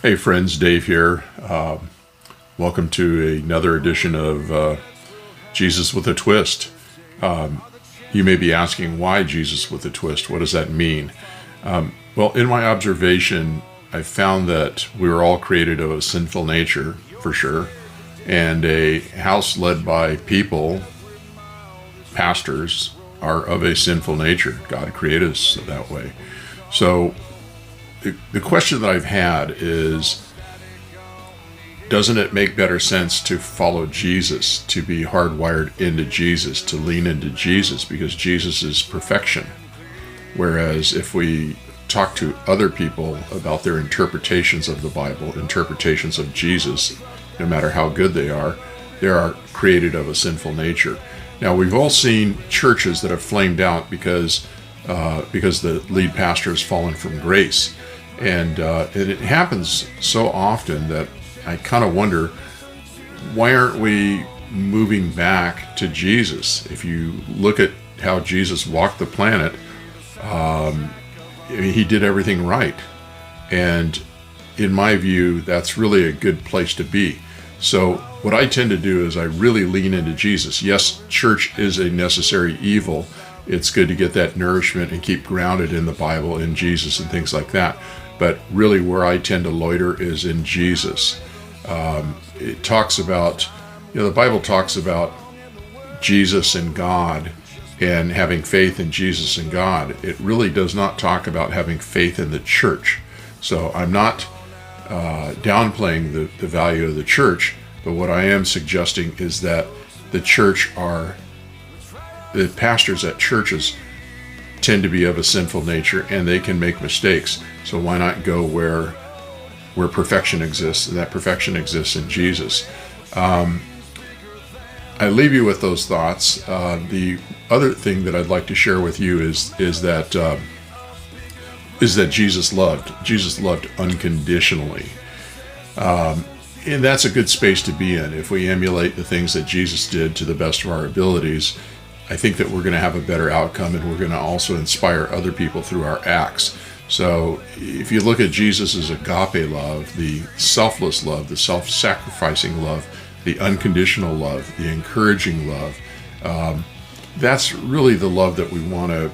Hey friends, Dave here. Welcome to another edition of Jesus with a Twist. You may be asking, why Jesus with a Twist? What does that mean? Well, in my observation, I found that we were all created of a sinful nature, for sure, and a house led by people, pastors, are of a sinful nature. God created us that way. So the question that I've had is, doesn't it make better sense to follow Jesus, to be hardwired into Jesus, to lean into Jesus, because Jesus is perfection? Whereas if we talk to other people about their interpretations of the Bible, interpretations of Jesus, no matter how good they are created of a sinful nature. Now, we've all seen churches that have flamed out because the lead pastor has fallen from grace. And it happens so often that I kind of wonder, why aren't we moving back to Jesus? If you look at how Jesus walked the planet, he did everything right. And in my view, that's really a good place to be. So what I tend to do is I really lean into Jesus. Yes, church is a necessary evil. It's good to get that nourishment and keep grounded in the Bible, in Jesus and things like that. But really where I tend to loiter is in Jesus. It talks about, the Bible talks about Jesus and God and having faith in Jesus and God. It really does not talk about having faith in the church. So I'm not downplaying the value of the church, but what I am suggesting is that the pastors at churches tend to be of a sinful nature, and they can make mistakes. So why not go where perfection exists, and that perfection exists in Jesus? I leave you with those thoughts. The other thing that I'd like to share with you is that Jesus loved unconditionally. And that's a good space to be in. If we emulate the things that Jesus did to the best of our abilities, I think that we're going to have a better outcome, and we're going to also inspire other people through our acts. So if you look at Jesus' agape love, the selfless love, the self-sacrificing love, the unconditional love, the encouraging love, that's really the love that we want to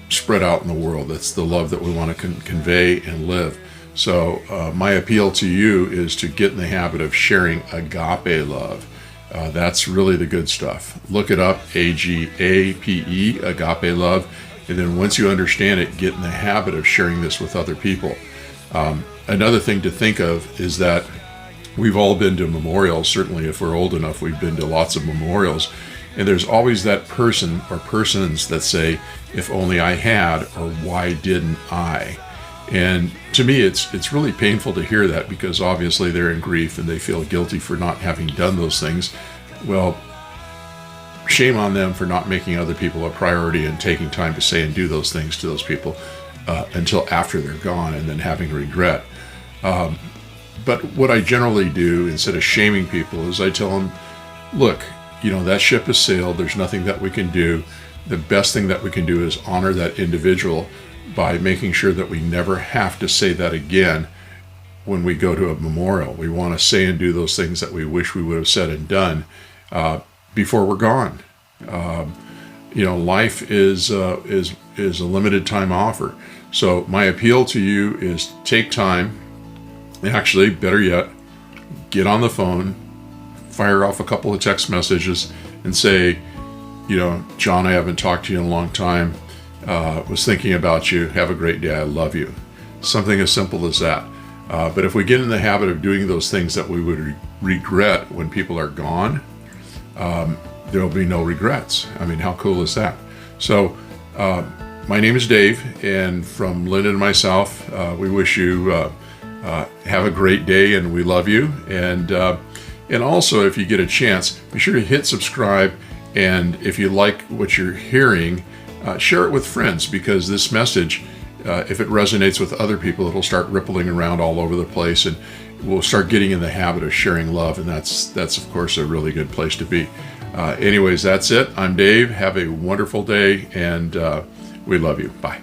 spread out in the world. That's the love that we want to convey and live. So my appeal to you is to get in the habit of sharing agape love. That's really the good stuff. Look it up, AGAPE, agape love. And then once you understand it, get in the habit of sharing this with other people. Another thing to think of is that we've all been to memorials. Certainly if we're old enough, we've been to lots of memorials. And there's always that person or persons that say, if only I had, or why didn't I? And to me, it's really painful to hear that, because obviously they're in grief and they feel guilty for not having done those things. Well, shame on them for not making other people a priority and taking time to say and do those things to those people until after they're gone, and then having regret. But what I generally do, instead of shaming people, is I tell them, look, that ship has sailed. There's nothing that we can do. The best thing that we can do is honor that individual by making sure that we never have to say that again when we go to a memorial. We want to say and do those things that we wish we would have said and done before we're gone. Life is a limited time offer. So my appeal to you is take time. Actually, better yet, get on the phone, fire off a couple of text messages, and say, John, I haven't talked to you in a long time. Was thinking about you. Have a great day. I love you. Something as simple as that. But if we get in the habit of doing those things that we would regret when people are gone, there will be no regrets. I mean, how cool is that? So my name is Dave, and from Linda and myself, we wish you have a great day, and we love you. And also, if you get a chance, be sure to hit subscribe. And if you like what you're hearing, share it with friends, because this message, if it resonates with other people, it'll start rippling around all over the place, and we'll start getting in the habit of sharing love. And that's of course a really good place to be. Anyways, that's it. I'm Dave. Have a wonderful day, and we love you. Bye.